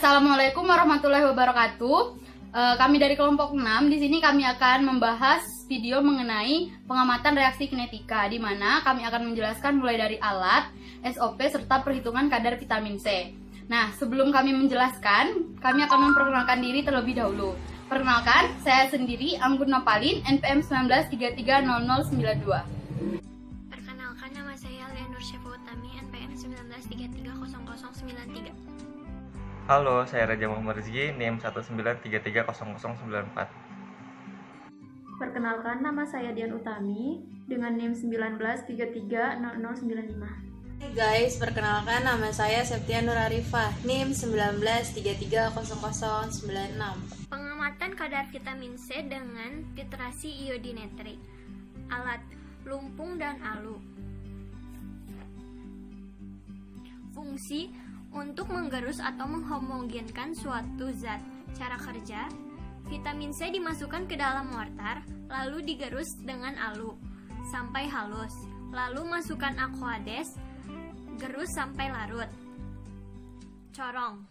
Assalamualaikum warahmatullahi wabarakatuh. Kami dari kelompok 6 di sini kami akan membahas video mengenai pengamatan reaksi kinetika, di mana kami akan menjelaskan mulai dari alat, SOP serta perhitungan kadar vitamin C. Nah, sebelum kami menjelaskan, kami akan memperkenalkan diri terlebih dahulu. Perkenalkan, saya sendiri Anggun Nopalin, NPM 19330092. Perkenalkan, nama saya Leonur Syafutami, NPM 19330093. Halo, saya Raja Muhammad Rizky, NIM 19330094. Perkenalkan, nama saya Dian Utami dengan NIM 19330095. Hai guys, perkenalkan nama saya Septia Nur Arifah, NIM 19330096. Pengamatan kadar vitamin C dengan titrasi iodinetrik. Alat lumpung dan alu. Fungsi untuk menggerus atau menghomogenkan suatu zat. Cara kerja, vitamin C dimasukkan ke dalam mortar, lalu digerus dengan alu sampai halus. Lalu masukkan aquades, gerus sampai larut. Corong.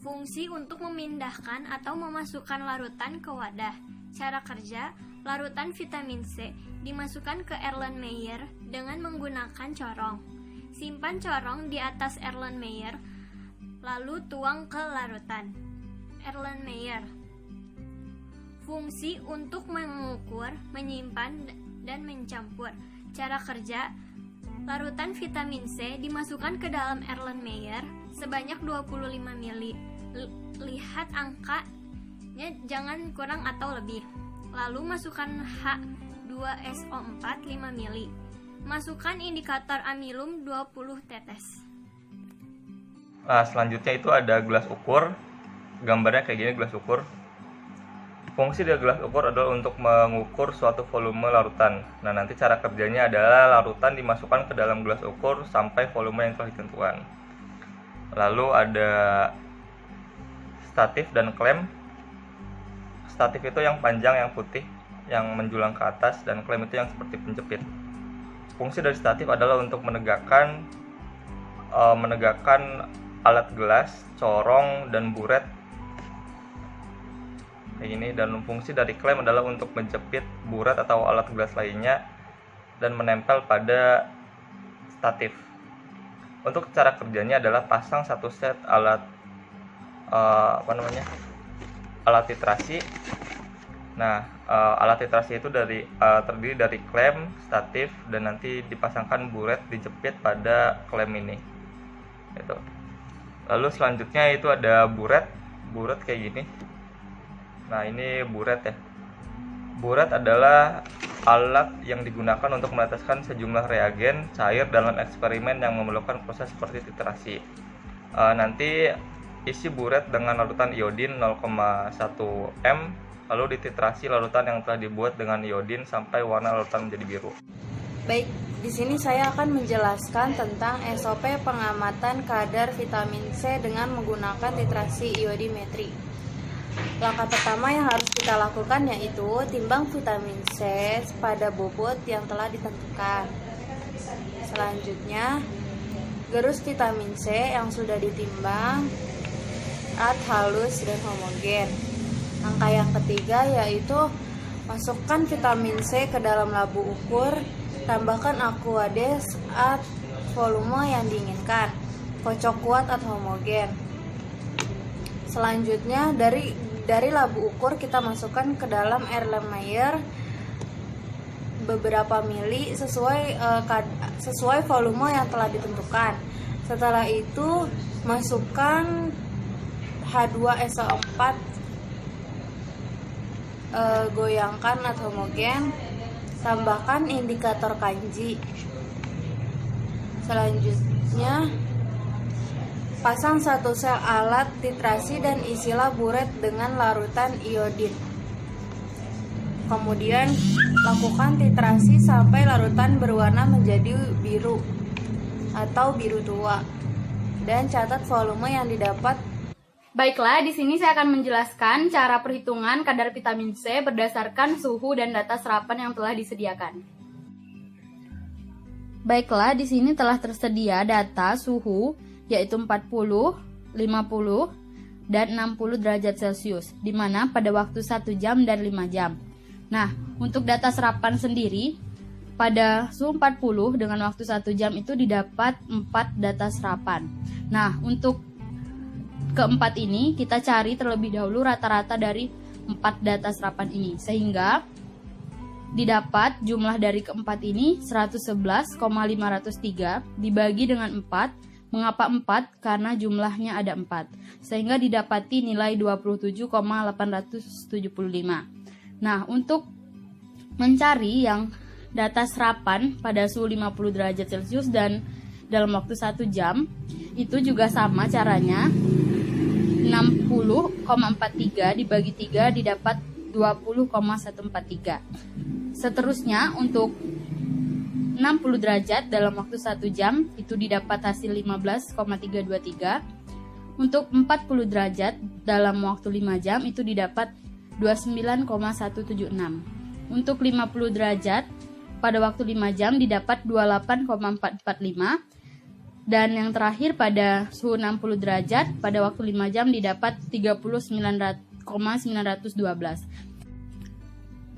Fungsi untuk memindahkan atau memasukkan larutan ke wadah. Cara kerja, larutan vitamin C dimasukkan ke Erlenmeyer dengan menggunakan corong. Simpan corong di atas Erlenmeyer, lalu tuang ke larutan. Erlenmeyer. Fungsi untuk mengukur, menyimpan, dan mencampur. Cara kerja, larutan vitamin C dimasukkan ke dalam Erlenmeyer sebanyak 25 ml. Lihat angkanya, jangan kurang atau lebih. Lalu masukkan H2SO4 5 ml. Masukkan indikator amilum 20 tetes. Selanjutnya itu ada gelas ukur. Gambarnya kayak gini, gelas ukur. Fungsi dari gelas ukur adalah untuk mengukur suatu volume larutan. Nah, nanti cara kerjanya adalah larutan dimasukkan ke dalam gelas ukur sampai volume yang telah ditentukan. Lalu ada statif dan klem. Statif itu yang panjang, yang putih, yang menjulang ke atas, dan klem itu yang seperti penjepit. Fungsi dari statif adalah untuk menegakkan alat gelas, corong, dan buret kayak gini. Dan fungsi dari klem adalah untuk menjepit buret atau alat gelas lainnya dan menempel pada statif. Untuk cara kerjanya adalah pasang satu set alat alat titrasi. Nah, alat titrasi itu terdiri dari klem, statif, dan nanti dipasangkan buret dijepit pada klem ini. Gitu. Lalu selanjutnya itu ada buret kayak gini. Nah, ini buret ya. Buret adalah alat yang digunakan untuk meneteskan sejumlah reagen cair dalam eksperimen yang memerlukan proses seperti titrasi. Nanti isi buret dengan larutan iodin 0,1 m, lalu dititrasi larutan yang telah dibuat dengan iodin sampai warna larutan menjadi biru. Baik, di sini saya akan menjelaskan tentang SOP pengamatan kadar vitamin C dengan menggunakan titrasi iodimetri. Langkah pertama yang harus kita lakukan yaitu timbang vitamin C pada bobot yang telah ditentukan. Selanjutnya, gerus vitamin C yang sudah ditimbang, halus dan homogen. Angka yang ketiga yaitu masukkan vitamin C ke dalam labu ukur, tambahkan aquades at volume yang diinginkan, kocok kuat atau homogen. Selanjutnya dari labu ukur kita masukkan ke dalam Erlenmeyer beberapa mili sesuai volume yang telah ditentukan. Setelah itu masukkan H2SO4, goyangkan atau homogen, tambahkan indikator kanji. Selanjutnya pasang satu sel alat titrasi dan isilah buret dengan larutan iodin. Kemudian lakukan titrasi sampai larutan berwarna menjadi biru atau biru tua, dan catat volume yang didapat. Baiklah, di sini saya akan menjelaskan cara perhitungan kadar vitamin C berdasarkan suhu dan data serapan yang telah disediakan. Baiklah, di sini telah tersedia data suhu yaitu 40, 50, dan 60 derajat Celcius, di mana pada waktu 1 jam dan 5 jam. Nah, untuk data serapan sendiri, pada suhu 40 dengan waktu 1 jam itu didapat 4 data serapan. Nah, untuk keempat ini kita cari terlebih dahulu rata-rata dari 4 data serapan ini, sehingga didapat jumlah dari keempat ini 111,503 dibagi dengan 4. Mengapa 4? Karena jumlahnya ada 4, sehingga didapati nilai 27,875. Nah, untuk mencari yang data serapan pada suhu 50 derajat Celcius dan dalam waktu 1 jam, itu juga sama caranya. 60,43 dibagi 3 didapat 20,143. Seterusnya, untuk 60 derajat dalam waktu 1 jam itu didapat hasil 15,323. Untuk 40 derajat dalam waktu 5 jam itu didapat 29,176. Untuk 50 derajat pada waktu 5 jam didapat 28,445. Dan yang terakhir pada suhu 60 derajat pada waktu 5 jam didapat 39,912.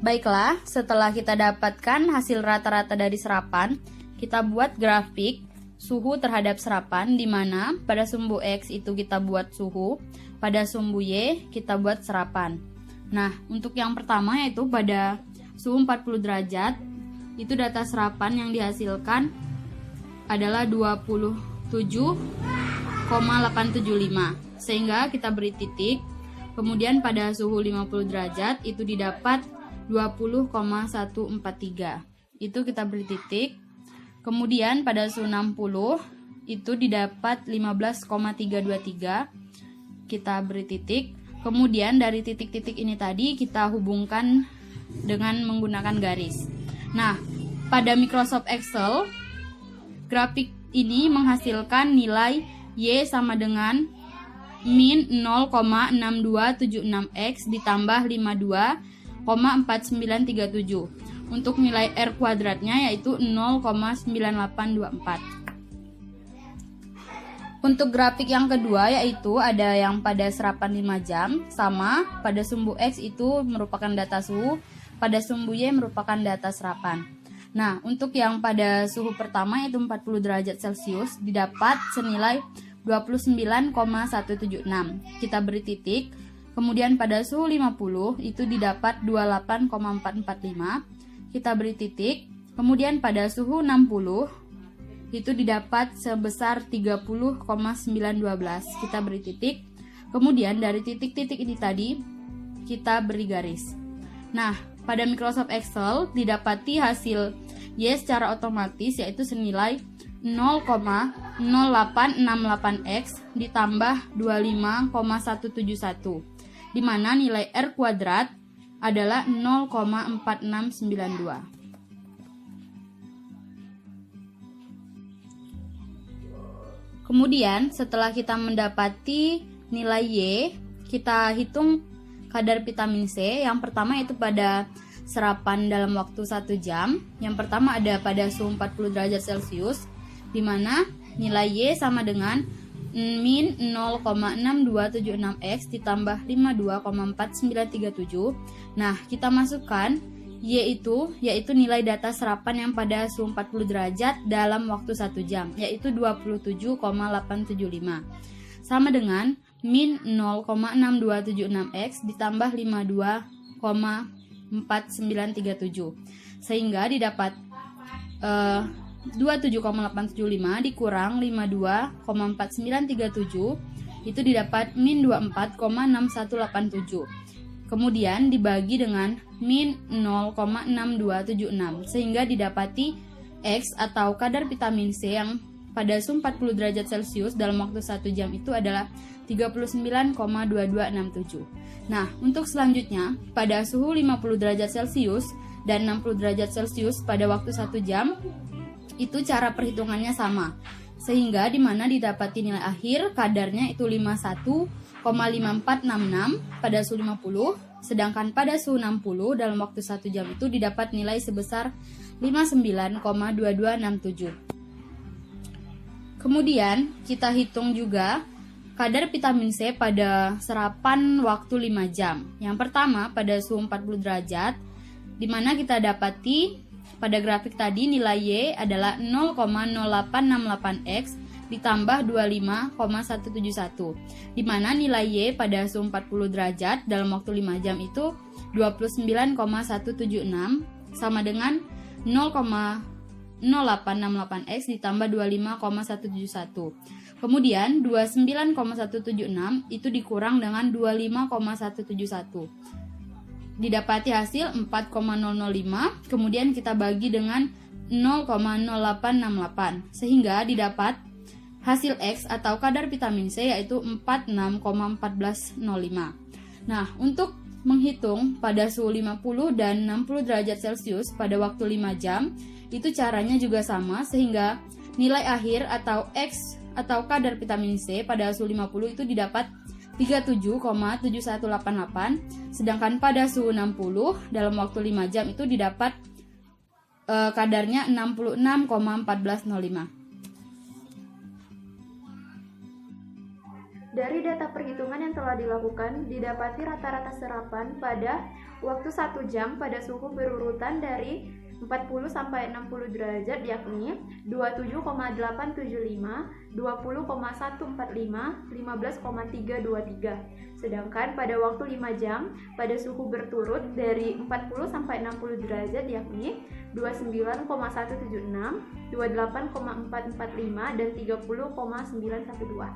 Baiklah, setelah kita dapatkan hasil rata-rata dari serapan, kita buat grafik suhu terhadap serapan, di mana pada sumbu X itu kita buat suhu, pada sumbu Y kita buat serapan. Nah, untuk yang pertama yaitu pada suhu 40 derajat, itu data serapan yang dihasilkan adalah 27,875, sehingga kita beri titik. Kemudian pada suhu 50 derajat itu didapat 20,143. Itu kita beri titik. Kemudian pada suhu 60 itu didapat 15,323. Kita beri titik. Kemudian dari titik-titik ini tadi kita hubungkan dengan menggunakan garis. Nah, pada Microsoft Excel, grafik ini menghasilkan nilai Y sama dengan min 0,6276X ditambah 52,4937. Untuk nilai R kuadratnya yaitu 0,9824. Untuk grafik yang kedua yaitu ada yang pada serapan 5 jam, sama pada sumbu X itu merupakan data suhu, pada sumbu Y merupakan data serapan. Nah, untuk yang pada suhu pertama yaitu 40 derajat Celcius didapat senilai 29,176. Kita beri titik. Kemudian pada suhu 50 itu didapat 28,445. Kita beri titik. Kemudian pada suhu 60 itu didapat sebesar 30,912. Kita beri titik. Kemudian dari titik-titik ini tadi kita beri garis. Nah, pada Microsoft Excel didapati hasil Y secara otomatis yaitu senilai 0,0868X ditambah 25,171, di mana nilai R kuadrat adalah 0,4692. Kemudian setelah kita mendapati nilai Y, kita hitung kadar vitamin C. Yang pertama itu pada serapan dalam waktu 1 jam. Yang pertama ada pada suhu 40 derajat Celcius, di mana nilai Y sama dengan min 0,6276X ditambah 52,4937. Nah, kita masukkan Y itu yaitu nilai data serapan yang pada suhu 40 derajat dalam waktu 1 jam, yaitu 27,875. Sama dengan min 0,6276X ditambah 52,4937. Sehingga didapat 27,875 dikurang 52,4937 itu didapat min 24,6187. Kemudian dibagi dengan min 0,6276 sehingga didapati X atau kadar vitamin C yang pada suhu 40 derajat Celcius dalam waktu 1 jam itu adalah 39,2267. Nah, untuk selanjutnya pada suhu 50 derajat Celcius dan 60 derajat Celcius pada waktu 1 jam itu cara perhitungannya sama. Sehingga di mana didapati nilai akhir kadarnya itu 51,5466 pada suhu 50, sedangkan pada suhu 60 dalam waktu 1 jam itu didapat nilai sebesar 59,2267. Kemudian kita hitung juga kadar vitamin C pada sarapan waktu 5 jam. Yang pertama pada suhu 40 derajat, di mana kita dapati pada grafik tadi nilai Y adalah 0,0868X ditambah 25,171, di mana nilai Y pada suhu 40 derajat dalam waktu 5 jam itu 29,176 sama dengan 0,0868X ditambah 25,171. Kemudian 29,176 itu dikurang dengan 25,171. Didapati hasil 4,005, kemudian kita bagi dengan 0,0868 sehingga didapat hasil X atau kadar vitamin C yaitu 46,1405. Nah, untuk menghitung pada suhu 50 dan 60 derajat Celcius pada waktu 5 jam, itu caranya juga sama sehingga nilai akhir atau X atau kadar vitamin C pada suhu 50 itu didapat 37,7188, sedangkan pada suhu 60 dalam waktu 5 jam itu didapat kadarnya 66,1405. Dari data perhitungan yang telah dilakukan, didapati rata-rata serapan pada waktu 1 jam pada suhu berurutan dari 40 sampai 60 derajat yakni 27,875, 20,145, 15,323. Sedangkan pada waktu 5 jam pada suhu berturut dari 40 sampai 60 derajat yakni 29,176, 28,445 dan 30,912.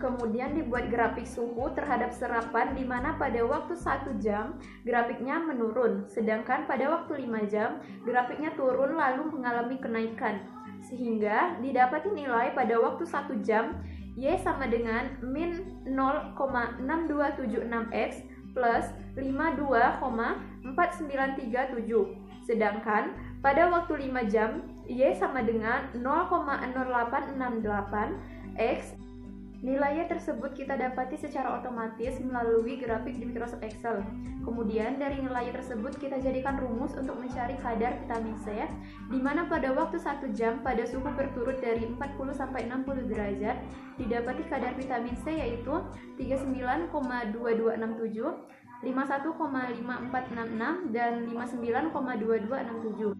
Kemudian dibuat grafik suhu terhadap serapan di mana pada waktu 1 jam grafiknya menurun, sedangkan pada waktu 5 jam grafiknya turun lalu mengalami kenaikan. Sehingga didapati nilai pada waktu 1 jam Y sama dengan min 0,6276X plus 52,4937. Sedangkan pada waktu 5 jam Y sama dengan 0,0868X. Nilai tersebut kita dapati secara otomatis melalui grafik di Microsoft Excel. Kemudian dari nilai tersebut kita jadikan rumus untuk mencari kadar vitamin C, di mana pada waktu 1 jam pada suhu berturut dari 40 sampai 60 derajat didapati kadar vitamin C yaitu 39,2267, 51,5466 dan 59,2267.